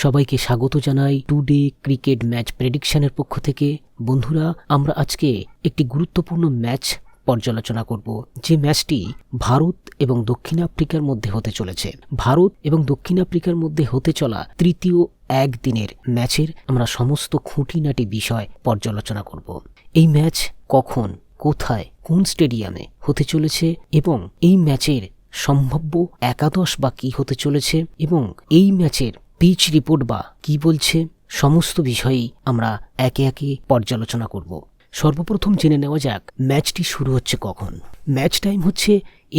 সবাইকে স্বাগত জানাই টুডে ক্রিকেট ম্যাচ প্রেডিকশনের পক্ষ থেকে। বন্ধুরা, আমরা আজকে একটি গুরুত্বপূর্ণ ম্যাচ পর্যালোচনা করব, যে ম্যাচটি ভারত এবং দক্ষিণ আফ্রিকার মধ্যে হতে চলেছে। ভারত এবং দক্ষিণ আফ্রিকার মধ্যে হতে চলা তৃতীয় একদিনের ম্যাচের আমরা সমস্ত খুঁটিনাটি বিষয় পর্যালোচনা করব। এই ম্যাচ কখন, কোথায়, কোন স্টেডিয়ামে হতে চলেছে এবং এই ম্যাচের সম্ভাব্য একাদশ বা কি হতে চলেছে এবং এই ম্যাচের পিচ রিপোর্ট বা কি বলছে, সমস্ত বিষয়েই আমরা একে একে পর্যালোচনা করব। সর্বপ্রথম জেনে নেওয়া যাক ম্যাচটি শুরু হচ্ছে কখন। ম্যাচ টাইম হচ্ছে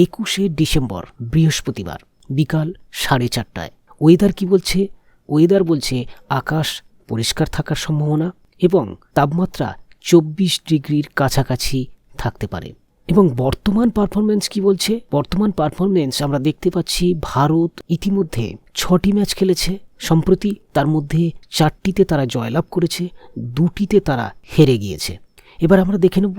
21শে ডিসেম্বর, বৃহস্পতিবার বিকাল 4:30টায়। ওয়েদার কি বলছে? ওয়েদার বলছে আকাশ পরিষ্কার থাকার সম্ভাবনা এবং তাপমাত্রা 24 ডিগ্রির কাছাকাছি থাকতে পারে। এবং বর্তমান পারফরমেন্স কি বলছে? বর্তমান পারফরমেন্স আমরা দেখতে পাচ্ছি ভারত ইতিমধ্যে 6টি ম্যাচ খেলেছে সম্প্রতি, তার মধ্যে 4টিতে তারা জয়লাভ করেছে, 2টিতে তারা হেরে গিয়েছে। এবার আমরা দেখে নেব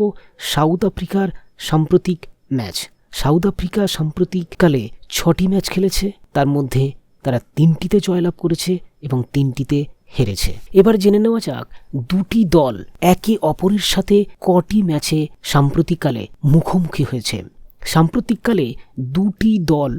সাউথ আফ্রিকার সাম্প্রতিক ম্যাচ। সাউথ আফ্রিকা সাম্প্রতিককালে 6টি ম্যাচ খেলেছে, তার মধ্যে তারা 3টিতে জয়লাভ করেছে এবং 3টিতে হেরেছে। এবার জেনে নেওয়া যাক দুটি দল একে অপরের সাথে কটি ম্যাচে সাম্প্রতিককালে মুখোমুখি হয়েছে। সাম্প্রতিককালে দুটি দল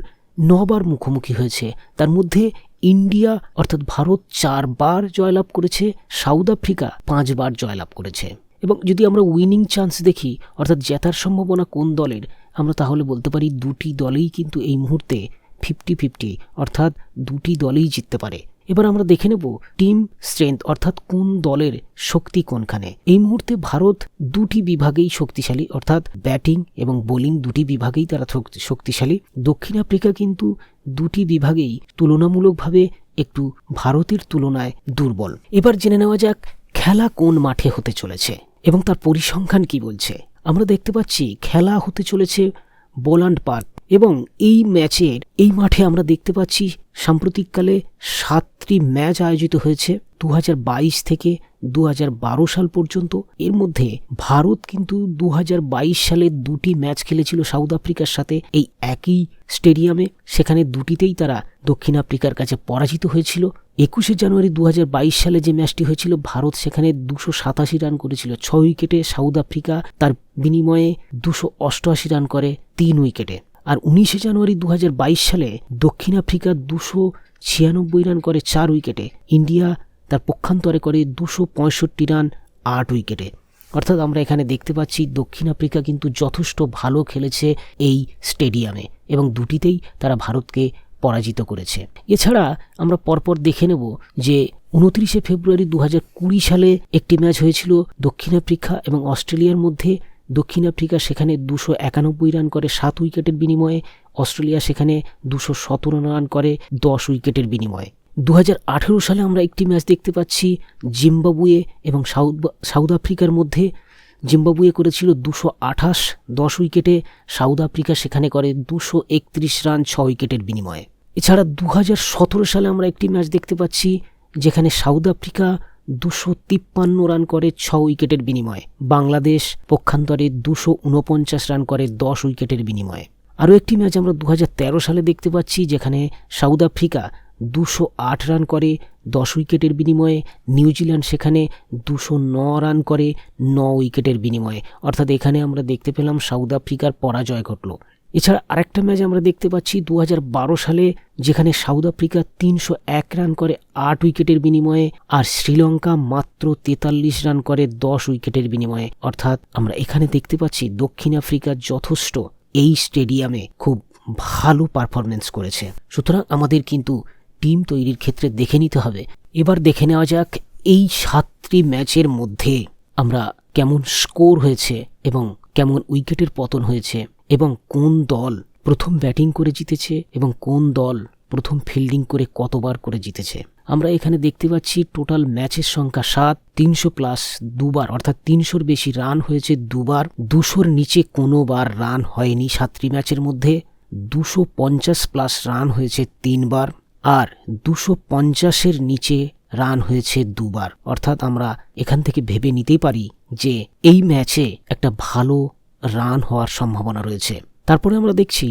9বার মুখোমুখি হয়েছে, তার মধ্যে ইন্ডিয়া অর্থাৎ ভারত 4বার জয়লাভ করেছে, সাউথ আফ্রিকা 5বার জয়লাভ করেছে। এবং যদি আমরা উইনিং চান্স দেখি অর্থাৎ জেতার সম্ভাবনা কোন দলের, আমরা তাহলে বলতে পারি দুটি দলেই কিন্তু এই মুহূর্তে 50-50, অর্থাৎ দুটি দলেই জিততে পারে। এবার আমরা দেখে নেব টিম স্ট্রেংথ অর্থাৎ কোন দলের শক্তি কোনখানে। এই মুহূর্তে ভারত দুটি বিভাগেই শক্তিশালী, অর্থাৎ ব্যাটিং এবং বোলিং দুটি বিভাগেই তারা শক্তিশালী। দক্ষিণ আফ্রিকা কিন্তু দুটি বিভাগেই তুলনামূলকভাবে একটু ভারতের তুলনায় দুর্বল। এবার জেনে নেওয়া যাক খেলা কোন মাঠে হতে চলেছে এবং তার পরিসংখ্যান কি বলছে। আমরা দেখতে পাচ্ছি খেলা হতে চলেছে বোল্যান্ড পার্ক এবং এই মাঠে আমরা দেখতে পাচ্ছি সাম্প্রতিককালে 7টি ম্যাচ আয়োজিত হয়েছে 2022 থেকে 2012 সাল পর্যন্ত। এর মধ্যে ভারত কিন্তু 2022 সালে 2টি ম্যাচ খেলেছিল সাউথ আফ্রিকার সাথে এই একই স্টেডিয়ামে, সেখানে 2টিতেই তারা দক্ষিণ আফ্রিকার কাছে পরাজিত হয়েছিল। 21শে জানুয়ারি 2022 সালে যে ম্যাচটি হয়েছিল, ভারত সেখানে 287 রান করেছিল 6 উইকেটে, সাউথ আফ্রিকা তার বিনিময়ে 288 রান করে 3 উইকেটে। আর 19শে জানুয়ারি 2022 সালে দক্ষিণ আফ্রিকা 296 রান করে 4 উইকেটে, ইন্ডিয়া তার পক্ষান্তরে করে 265 রান 8 উইকেটে। অর্থাৎ আমরা এখানে দেখতে পাচ্ছি দক্ষিণ আফ্রিকা কিন্তু যথেষ্ট ভালো খেলেছে এই স্টেডিয়ামে এবং 2টিতেই তারা ভারতকে পরাজিত করেছে। এছাড়া আমরা পরপর দেখে নেব যে 29শে ফেব্রুয়ারি 2020 সালে একটি ম্যাচ হয়েছিল দক্ষিণ আফ্রিকা এবং অস্ট্রেলিয়ার মধ্যে। দক্ষিণ আফ্রিকা সেখানে 291 রান করে 7 উইকেটের বিনিময়ে, অস্ট্রেলিয়া সেখানে 217 রান করে 10 উইকেটের বিনিময়ে। 2018 সালে আমরা একটি ম্যাচ দেখতে পাচ্ছি জিম্বাবুয়ে এবং সাউথ আফ্রিকার মধ্যে। জিম্বাবুয়ে করেছিল 228 10 উইকেটে, সাউথ আফ্রিকা সেখানে করে 231 রান 6 উইকেটের বিনিময়ে। এছাড়া 2017 সালে আমরা একটি ম্যাচ দেখতে পাচ্ছি যেখানে সাউথ আফ্রিকা 253 রান করে 6 উইকেটের বিনিময়ে, বাংলাদেশ পক্ষান্তরে 249 রান করে 10 উইকেটের বিনিময়ে। আরও একটি ম্যাচ আমরা 2013 সালে দেখতে পাচ্ছি যেখানে সাউথ আফ্রিকা 208 রান করে 10 উইকেটের বিনিময়ে, নিউজিল্যান্ড সেখানে 209 রান করে 9 উইকেটের বিনিময়ে। অর্থাৎ এখানে আমরা দেখতে পেলাম সাউথ আফ্রিকার পরাজয় ঘটল। এছাড়া আরেকটা ম্যাচ আমরা দেখতে পাচ্ছি 2012 সালে যেখানে সাউথ আফ্রিকা 301 রান করে 8 উইকেটের বিনিময়ে আর শ্রীলঙ্কা মাত্র 43 রান করে 10 উইকেটের বিনিময়ে। অর্থাৎ আমরা এখানে দেখতে পাচ্ছি দক্ষিণ আফ্রিকা যথেষ্ট এই স্টেডিয়ামে খুব ভালো পারফরমেন্স করেছে। সুতরাং আমাদের কিন্তু টিম তৈরির ক্ষেত্রে দেখে নিতে হবে। এবার দেখে নেওয়া যাক এই 7টি ম্যাচের মধ্যে আমরা কেমন স্কোর হয়েছে এবং কেমন উইকেটের পতন হয়েছে এবং কোন দল প্রথম ব্যাটিং করে জিতেছে এবং কোন দল প্রথম ফিল্ডিং করে কতবার করে জিতেছে। আমরা এখানে দেখতে পাচ্ছি টোটাল ম্যাচের সংখ্যা 7, 300+ 2বার, অর্থাৎ 300-র বেশি রান হয়েছে 2বার, 200-র নিচে কোনোবার রান হয়নি 7টি ম্যাচের মধ্যে, 250+ রান হয়েছে 3বার আর 250-এর নিচে রান হয়েছে 2বার। অর্থাৎ আমরা এখান থেকে ভেবে নিতেই পারি যে এই ম্যাচে একটা ভালো রান হওয়ার সম্ভাবনা রয়েছে। তারপরে আমরা দেখছি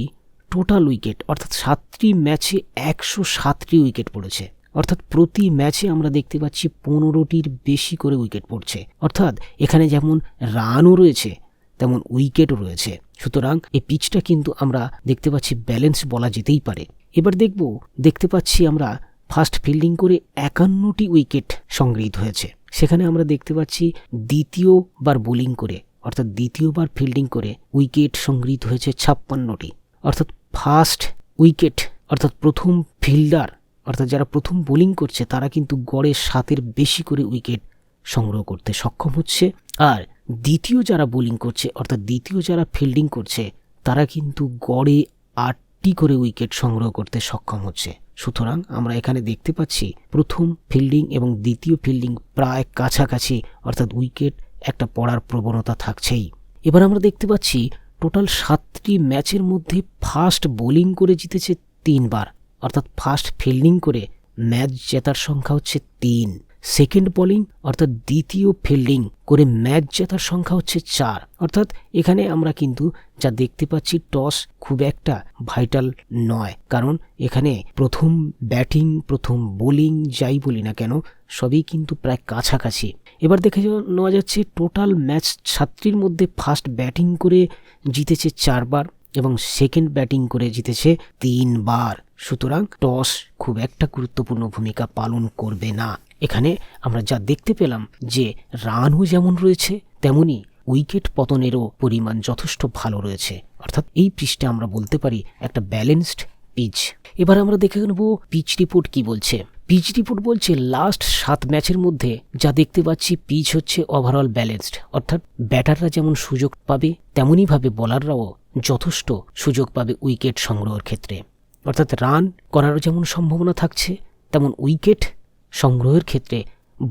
টোটাল উইকেট, অর্থাৎ 7টি ম্যাচে 107টি উইকেট পড়েছে। অর্থাৎ প্রতি ম্যাচে আমরা দেখতে পাচ্ছি 15টির বেশি করে উইকেট পড়ছে। অর্থাৎ এখানে যেমন রানও রয়েছে তেমন উইকেটও রয়েছে। সুতরাং এই পিচটা কিন্তু আমরা দেখতে পাচ্ছি ব্যালেন্স বলা যেতেই পারে। এবার দেখতে পাচ্ছি আমরা ফার্স্ট ফিল্ডিং করে 51টি উইকেট সংগৃহীত হয়েছে। সেখানে আমরা দেখতে পাচ্ছি দ্বিতীয়বার বোলিং করে অর্থাৎ দ্বিতীয়বার ফিল্ডিং করে উইকেট সংগৃহীত হয়েছে 56টি। অর্থাৎ ফার্স্ট উইকেট অর্থাৎ প্রথম ফিল্ডার অর্থাৎ যারা প্রথম বোলিং করছে তারা কিন্তু গড়ে 7-এর বেশি করে উইকেট সংগ্রহ করতে সক্ষম হচ্ছে। আর দ্বিতীয় যারা বোলিং করছে অর্থাৎ দ্বিতীয় যারা ফিল্ডিং করছে তারা কিন্তু গড়ে 8টি করে উইকেট সংগ্রহ করতে সক্ষম হচ্ছে। সুতরাং আমরা এখানে দেখতে পাচ্ছি প্রথম ফিল্ডিং এবং দ্বিতীয় ফিল্ডিং প্রায় কাছাকাছি, অর্থাৎ উইকেট একটা পড়ার প্রবণতা থাকছেই। এবার আমরা দেখতে পাচ্ছি টোটাল 7টি ম্যাচের মধ্যে ফার্স্ট বোলিং করে জিতেছে 3 বার, অর্থাৎ ফার্স্ট ফিল্ডিং করে ম্যাচ জেতার সংখ্যা হচ্ছে 3। সেকেন্ড বোলিং অর্থাৎ দ্বিতীয় ফিল্ডিং করে ম্যাচ জেতার সংখ্যা হচ্ছে 4। অর্থাৎ এখানে আমরা কিন্তু যা দেখতে পাচ্ছি টস খুব একটা ভাইটাল নয়, কারণ এখানে প্রথম ব্যাটিং প্রথম বোলিং যাই বলি না কেন সবই কিন্তু প্রায় কাছাকাছি। এবার দেখে নেওয়া যাচ্ছে টোটাল ম্যাচ 7টির মধ্যে ফার্স্ট ব্যাটিং করে জিতেছে 4 বার এবং সেকেন্ড ব্যাটিং করে জিতেছে 3 বার। সুতরাং টস খুব একটা গুরুত্বপূর্ণ ভূমিকা পালন করবে না। এখানে আমরা যা দেখতে পেলাম যে রানও যেমন রয়েছে তেমনি উইকেট পতনেরও পরিমাণ যথেষ্ট ভালো রয়েছে। অর্থাৎ এই পিচটা আমরা বলতে পারি একটা ব্যালেন্সড পিচ। এবার আমরা দেখে নেব পিচ রিপোর্ট কি বলছে। পিচ রিপোর্ট বলছে লাস্ট 7 ম্যাচের মধ্যে যা দেখতে পাচ্ছি পিচ হচ্ছে ওভারঅল ব্যালেন্সড, অর্থাৎ ব্যাটাররা যেমন সুযোগ পাবে তেমনই ভাবে বোলাররাও যথেষ্ট সুযোগ পাবে উইকেট সংগ্রহের ক্ষেত্রে। অর্থাৎ রান করারও যেমন সম্ভাবনা থাকছে তেমন উইকেট সংগ্রহের ক্ষেত্রে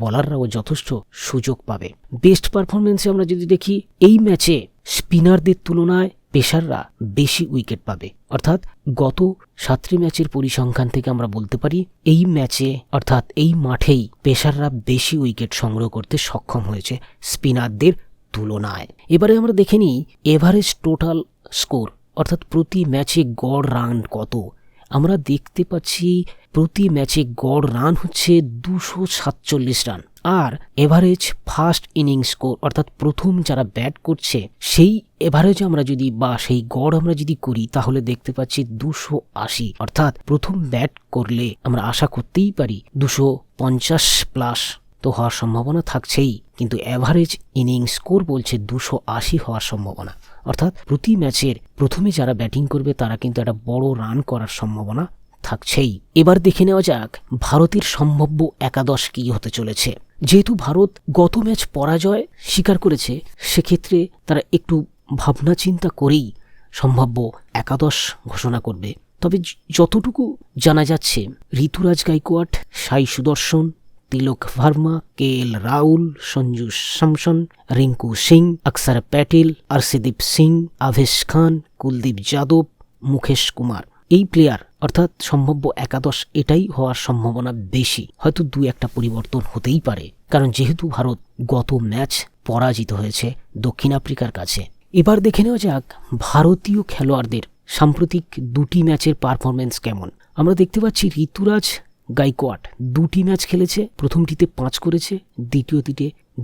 বোলাররাও যথেষ্ট সুযোগ পাবে। বেস্ট পারফরমেন্সে আমরা যদি দেখি এই ম্যাচে স্পিনারদের তুলনায় পেসাররা বেশি উইকেট পাবে। অর্থাৎ গত 7টি ম্যাচের পরিসংখ্যান থেকে আমরা বলতে পারি এই ম্যাচে অর্থাৎ এই মাঠেই পেসাররা বেশি উইকেট সংগ্রহ করতে সক্ষম হয়েছে স্পিনারদের তুলনায়। এবারে আমরা দেখে নিই এভারেজ টোটাল স্কোর, অর্থাৎ প্রতি ম্যাচে গড় রান কত। আমরা দেখতে পাচ্ছি প্রতি ম্যাচে গড় রান হচ্ছে 247 রান, আর এভারেজ ফার্স্ট ইনিংস স্কোর অর্থাৎ প্রথম যারা ব্যাট করছে সেই এভারেজ আমরা যদি বা সেই গড় আমরা যদি করি তাহলে দেখতে পাচ্ছি 280। অর্থাৎ প্রথম ব্যাট করলে আমরা আশা করতেই পারি 250 প্লাস তো হওয়ার সম্ভাবনা থাকছেই, কিন্তু এভারেজ ইনিংস স্কোর বলছে 280 হওয়ার সম্ভাবনা। অর্থাৎ প্রতি ম্যাচের প্রথমে যারা ব্যাটিং করবে তারা কিন্তু একটা বড় রান করার সম্ভাবনা থাকছেই। এবার দেখে নেওয়া যাক ভারতের সম্ভাব্য একাদশ কি হতে চলেছে। যেহেতু ভারত গত ম্যাচ পরাজয় স্বীকার করেছে সেক্ষেত্রে তারা একটু ভাবনা চিন্তা করেই সম্ভাব্য একাদশ ঘোষণা করবে। তবে যতটুকু জানা যাচ্ছে ঋতুরাজ গাইকোয়াড, সাই সুদর্শন, তিলক ভার্মা, KL রাহুল, সঞ্জু স্যামসন, রিঙ্কু সিং, অক্ষর প্যাটেল, আর্শদীপ সিং, আভেশ খান, কুলদীপ যাদব, মুকেশ কুমার এই প্লেয়ার অর্থাৎ সম্ভাব্য একাদশ এটাই হওয়ার সম্ভাবনা বেশি। হয়তো 2-1টা পরিবর্তন হতেই পারে, কারণ যেহেতু ভারত গত ম্যাচ পরাজিত হয়েছে দক্ষিণ আফ্রিকার কাছে। এবার দেখে নেওয়া যাক ভারতীয় খেলোয়াড়দের সাম্প্রতিক 2টি ম্যাচের পারফরমেন্স কেমন। আমরা দেখতে পাচ্ছি ঋতুরাজ গাইকোয়াড 2টি ম্যাচ খেলেছে, প্রথমটিতে 5 করেছে,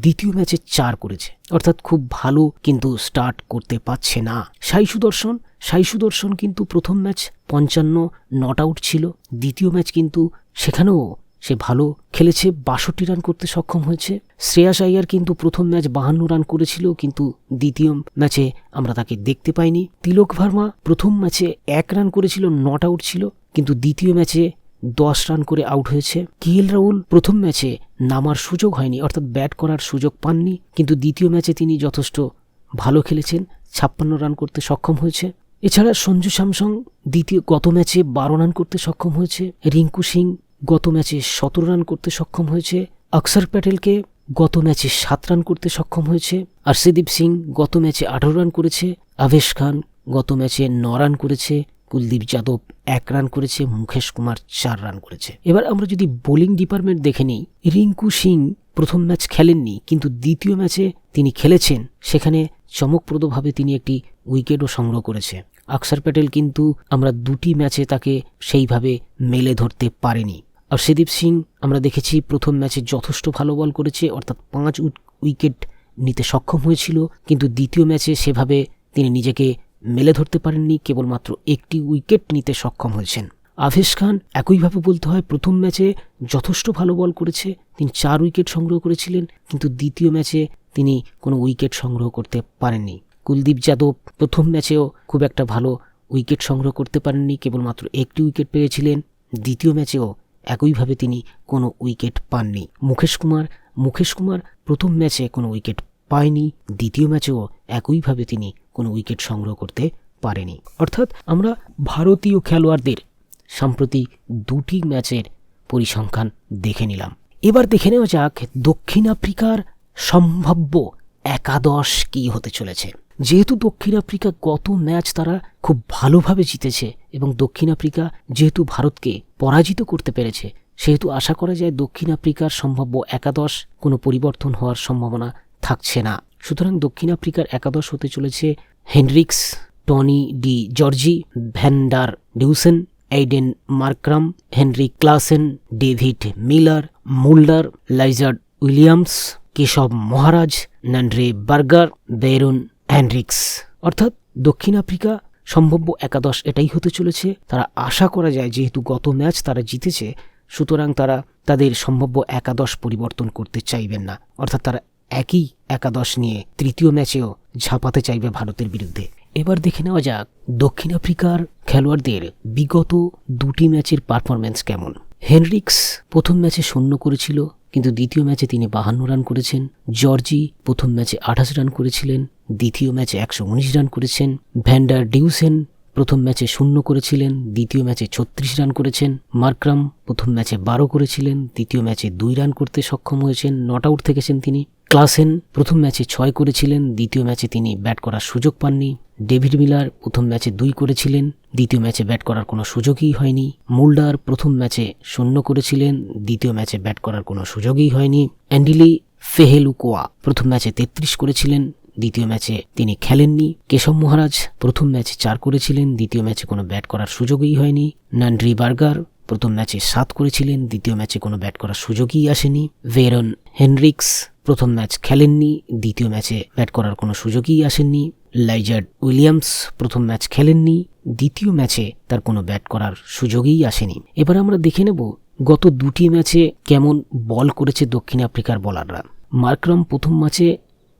দ্বিতীয় ম্যাচে 4 করেছে, অর্থাৎ খুব ভালো কিন্তু স্টার্ট করতে পারছে না। সাই সুদর্শন কিন্তু প্রথম ম্যাচ 55 নট আউট ছিল, দ্বিতীয় ম্যাচ কিন্তু সেখানেও সে ভালো খেলেছে, 62 রান করতে সক্ষম হয়েছে। শ্রেয়াস আইয়ার কিন্তু প্রথম ম্যাচ 52 রান করেছিল, কিন্তু দ্বিতীয় ম্যাচে আমরা তাকে দেখতে পাইনি। তিলক ভার্মা প্রথম ম্যাচে 1 রান করেছিল, নট আউট ছিল, কিন্তু দ্বিতীয় ম্যাচে 10 রান করে আউট হয়েছে। KL রাহুল প্রথম ম্যাচে নামার সুযোগ হয়নি, অর্থাৎ ব্যাট করার সুযোগ পাননি, কিন্তু দ্বিতীয় ম্যাচে তিনি যথেষ্ট ভালো খেলেছেন, 56 রান করতে সক্ষম হয়েছে। এছাড়া সঞ্জু স্যামসন গত ম্যাচে 12 রান করতে সক্ষম হয়েছে। রিঙ্কু সিং গত ম্যাচে 17 রান করতে সক্ষম হয়েছে। অক্ষর প্যাটেলকে গত ম্যাচে 7 রান করতে সক্ষম হয়েছে। আর্শদীপ সিং গত ম্যাচে 18 রান করেছে। আভেশ খান গত ম্যাচে 9 রান করেছে। কুলদীপ যাদব 1 রান করেছে। মুকেশ কুমার 4 রান করেছে। এবার আমরা যদি বোলিং ডিপার্টমেন্ট দেখে নিই, রিঙ্কু সিং প্রথম ম্যাচ খেলেননি, কিন্তু দ্বিতীয় ম্যাচে তিনি খেলেছেন, সেখানে চমকপ্রদভাবে তিনি একটি উইকেটও সংগ্রহ করেছে। অক্ষর প্যাটেল কিন্তু আমরা 2টি ম্যাচে তাকে সেইভাবে মেলে ধরতে পারেনি। অর্শদীপ সিং আমরা দেখেছি প্রথম ম্যাচে যথেষ্ট ভালো বল করেছে, অর্থাৎ 5 উইকেট নিতে সক্ষম হয়েছিল, কিন্তু দ্বিতীয় ম্যাচে সেভাবে তিনি নিজেকে মেলে ধরতে পারেননি, কেবলমাত্র 1টি উইকেট নিতে সক্ষম হয়েছেন। আভেশ খান একইভাবে বলতে হয়, প্রথম ম্যাচে যথেষ্ট ভালো বল করেছে, তিনি 4 উইকেট সংগ্রহ করেছিলেন, কিন্তু দ্বিতীয় ম্যাচে তিনি কোনো উইকেট সংগ্রহ করতে পারেননি। কুলদীপ যাদব প্রথম ম্যাচেও খুব একটা ভালো উইকেট সংগ্রহ করতে পারেননি, কেবলমাত্র 1টি উইকেট পেয়েছিলেন, দ্বিতীয় ম্যাচেও একইভাবে তিনি কোনো উইকেট পাননি। মুকেশ কুমার প্রথম ম্যাচে কোনো উইকেট পায়নি, দ্বিতীয় ম্যাচেও একইভাবে তিনি কোনো উইকেট সংগ্রহ করতে পারেনি। অর্থাৎ আমরা ভারতীয় খেলোয়াড়দের সাম্প্রতিক 2টি ম্যাচের পরিসংখ্যান দেখে নিলাম। এবার দেখে নেওয়া যাক দক্ষিণ আফ্রিকার সম্ভাব্য একাদশ কি হতে চলেছে। যেহেতু দক্ষিণ আফ্রিকা গত ম্যাচ তারা খুব ভালোভাবে জিতেছে এবং দক্ষিণ আফ্রিকা যেহেতু ভারতকে পরাজিত করতে পেরেছে, সেহেতু আশা করা যায় দক্ষিণ আফ্রিকার সম্ভাব্য একাদশ কোনো পরিবর্তন হওয়ার সম্ভাবনা থাকছে না। সুতরাং দক্ষিণ আফ্রিকার একাদশ হতে চলেছে Hendricks, Tony de Zorzi, van der Dussen, Aiden Markram, Heinrich Klaasen, David Miller, Mulder, Lizaad Williams, Keshav Maharaj, Nandre Burger, Beuran Hendricks. অর্থাৎ দক্ষিণ আফ্রিকা সম্ভাব্য একাদশ এটাই হতে চলেছে। তারা আশা করা যায় যেহেতু গত ম্যাচ তারা জিতেছে, সুতরাং তারা তাদের সম্ভাব্য একাদশ পরিবর্তন করতে চাইবেন না, অর্থাৎ তারা একই একাদশ নিয়ে তৃতীয় ম্যাচেও ঝাঁপাতে চাইবে ভারতের বিরুদ্ধে। এবার দেখে নেওয়া যাক দক্ষিণ আফ্রিকার খেলোয়াড়দের বিগত 2টি ম্যাচের পারফরম্যান্স কেমন। হেনরিক্স প্রথম ম্যাচে 0 করেছিল, কিন্তু দ্বিতীয় ম্যাচে তিনি 52 রান করেছেন। জর্জি প্রথম ম্যাচে 28 রান করেছিলেন, দ্বিতীয় ম্যাচে 119 রান করেছেন। ভ্যান ডার ডিউসেন প্রথম ম্যাচে 0 করেছিলেন, দ্বিতীয় ম্যাচে 36 রান করেছেন। মার্ক্রাম প্রথম ম্যাচে 12 করেছিলেন, দ্বিতীয় ম্যাচে 2 রান করতে সক্ষম হয়েছেন, নট আউট থেকেছেন তিনি। ক্লাসেন প্রথম ম্যাচে 6 করেছিলেন, দ্বিতীয় ম্যাচে তিনি ব্যাট করার সুযোগ পাননি। ডেভিড মিলার প্রথম ম্যাচে 2 করেছিলেন, দ্বিতীয় ম্যাচে ব্যাট করার কোনো সুযোগই হয়নি। মুল্ডার প্রথম ম্যাচে 0 করেছিলেন, দ্বিতীয় ম্যাচে ব্যাট করার কোনো সুযোগই হয়নি। অ্যান্ডিলি ফেহেলুকোয়া প্রথম ম্যাচে 33 করেছিলেন, দ্বিতীয় ম্যাচে তিনি খেলেননি। কেশব মহারাজ প্রথম ম্যাচে 4 করেছিলেন, দ্বিতীয় ম্যাচে কোনো ব্যাট করার সুযোগই হয়নি। ন্যান্ড্রি বার্গার প্রথম ম্যাচে 7 করেছিলেন, দ্বিতীয় ম্যাচে কোনো ব্যাট করার সুযোগই আসেনি। ভেরন হেনরিক্স প্রথম ম্যাচ খেলেননি, দ্বিতীয় ম্যাচে ব্যাট করার কোনো সুযোগই আসেননি। লাইজার্ড উইলিয়ামস প্রথম ম্যাচ খেলেননি, দ্বিতীয় ম্যাচে তার কোনো ব্যাট করার সুযোগই আসেনি। এবার আমরা দেখে নেব গত 2টি ম্যাচে কেমন বল করেছে দক্ষিণ আফ্রিকার বোলাররা। মার্ক্রাম প্রথম ম্যাচে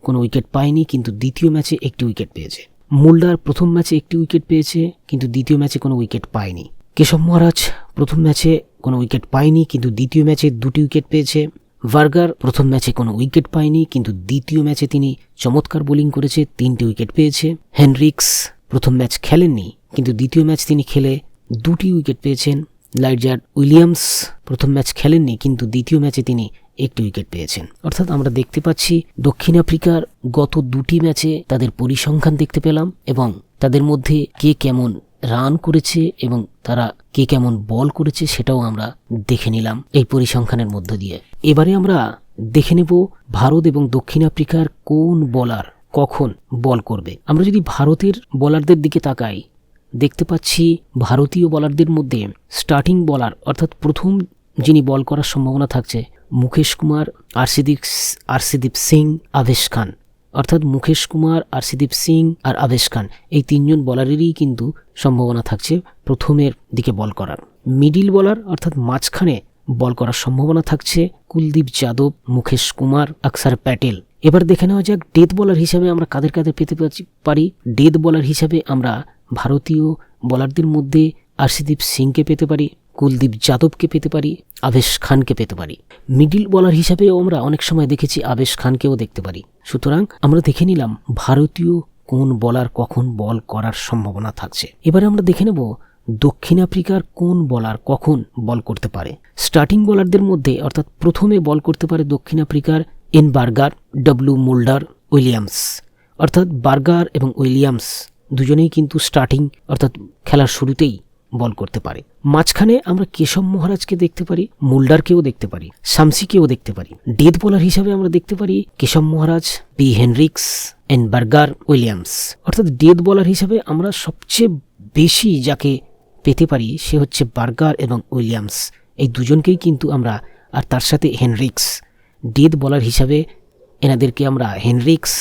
কোনো উইকেট পায়নি, কিন্তু দ্বিতীয় ম্যাচে 1টি উইকেট পেয়েছে। মুল্ডার প্রথম ম্যাচে 1টি উইকেট পেয়েছে, কিন্তু দ্বিতীয় ম্যাচে কোনো উইকেট পায়নি। কেশব মহারাজ প্রথম ম্যাচে কোনো উইকেট পায়নি, কিন্তু দ্বিতীয় ম্যাচে 2টি উইকেট পেয়েছে। বার্গার প্রথম ম্যাচে কোনো উইকেট পায়নি, কিন্তু দ্বিতীয় ম্যাচে তিনি চমৎকার বোলিং করেছে, 3টি উইকেট পেয়েছে। হেনরিক্স প্রথম ম্যাচ খেলেননি, কিন্তু দ্বিতীয় ম্যাচ তিনি খেলে 2টি উইকেট পেয়েছেন। লাইজার্ড উইলিয়ামস প্রথম ম্যাচ খেলেননি, কিন্তু দ্বিতীয় ম্যাচে তিনি 1টি উইকেট পেয়েছেন। অর্থাৎ আমরা দেখতে পাচ্ছি দক্ষিণ আফ্রিকার গত 2টি ম্যাচে তাদের পরিসংখ্যান দেখতে পেলাম এবং তাদের মধ্যে কে কেমন রান করেছে এবং তারা কে কেমন বল করেছে সেটাও আমরা দেখে নিলাম এই পরিসংখ্যানের মধ্য দিয়ে। এবারে আমরা দেখে নেব ভারত এবং দক্ষিণ আফ্রিকার কোন বোলার কখন বল করবে। আমরা যদি ভারতের বোলারদের দিকে তাকাই, দেখতে পাচ্ছি ভারতীয় বোলারদের মধ্যে স্টার্টিং বোলার অর্থাৎ প্রথম যিনি বল করার সম্ভাবনা থাকছে মুকেশ কুমার, আরশদীপ সিং, আভেশ খান। অর্থাৎ মুকেশ কুমার, আরশদীপ সিং আর আভেশ খান এই 3জন বোলারেরই কিন্তু সম্ভাবনা থাকছে প্রথমের দিকে বল করার। মিডিল বোলার অর্থাৎ মাঝখানে বল করার সম্ভাবনা থাকছে কুলদীপ যাদব, মুকেশ কুমার, অক্ষর প্যাটেল। এবার দেখে নেওয়া যাক ডেথ বোলার হিসাবে আমরা কাদের কাদের পেতে পারি। ডেথ বোলার হিসাবে আমরা ভারতীয় বোলারদের মধ্যে আরশদীপ সিংকে পেতে পারি, কুলদীপ যাদবকে পেতে পারি, আভেশ খানকে পেতে পারি। মিডিল বোলার হিসাবেও আমরা অনেক সময় দেখেছি আভেশ খানকেও দেখতে পারি। সুতরাং আমরা দেখে নিলাম ভারতীয় কোন বোলার কখন বল করার সম্ভাবনা থাকছে। এবারে আমরা দেখে নেব দক্ষিণ আফ্রিকার কোন বোলার কখন বল করতে পারে। স্টার্টিং বোলারদের মধ্যে অর্থাৎ প্রথমে বল করতে পারে দক্ষিণ আফ্রিকার N burger, W Mulder, Williams. অর্থাৎ বার্গার এবং উইলিয়ামস দুজনেই কিন্তু স্টার্টিং অর্থাৎ খেলার শুরুতেই বল করতে পারে। মাঝখানে আমরা কেশব মহারাজকে দেখতে পারি, মুল্ডারকেও দেখতে পারি, শামসিকেও দেখতে পারি। ডেথ বোলার হিসাবে আমরা দেখতে পারি Keshav Maharaj, P Hendricks, N Burger, Williams. অর্থাৎ ডেথ বোলার হিসাবে আমরা সবচেয়ে বেশি যাকে পেতে পারি সে হচ্ছে বার্গার এবং উইলিয়ামস। এই দুজনকেই কিন্তু আমরা, আর তার সাথে হেনরিক্স ডেথ বলার হিসাবে এনাদেরকে আমরা হেনরিক্স,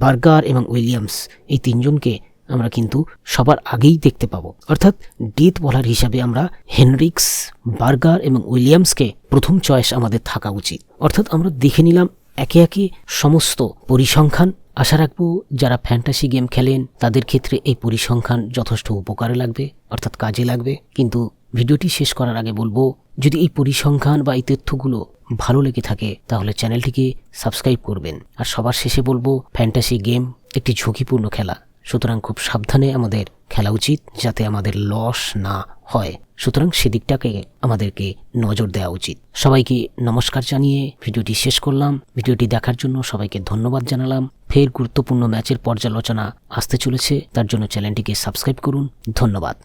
বার্গার এবং উইলিয়ামস এই তিনজনকে আমরা কিন্তু সবার আগেই দেখতে পাবো। অর্থাৎ ডেথ বলার হিসাবে আমরা হেনরিক্স, বার্গার এবং উইলিয়ামসকে প্রথম চয়েস আমাদের থাকা উচিত। অর্থাৎ আমরা দেখে নিলাম একে একে সমস্ত পরিসংখ্যান। আশা রাখবো যারা ফ্যান্টাসি গেম খেলেন তাদের ক্ষেত্রে এই পরিসংখ্যান যথেষ্ট উপকারে লাগবে, অর্থাৎ কাজে লাগবে। কিন্তু ভিডিওটি শেষ করার আগে বলবো, যদি এই পরিসংখ্যান বা এই তথ্যগুলো ভালো লেগে থাকে তাহলে চ্যানেলটিকে সাবস্ক্রাইব করবেন। আর সবার শেষে বলবো, ফ্যান্টাসি গেম একটি ঝুঁকিপূর্ণ খেলা, সুতরাং খুব সাবধানে আমাদের খেলা উচিত যাতে আমাদের লস না হয়। সুতরাং সেদিকটাকে আমাদেরকে নজর দেওয়া উচিত। সবাইকে নমস্কার জানিয়ে ভিডিওটি শেষ করলাম। ভিডিওটি দেখার জন্য সবাইকে ধন্যবাদ জানালাম। ফের গুরুত্বপূর্ণ ম্যাচের পর্যালোচনা আসতে চলেছে, তার জন্য চ্যানেলটিকে সাবস্ক্রাইব করুন। ধন্যবাদ।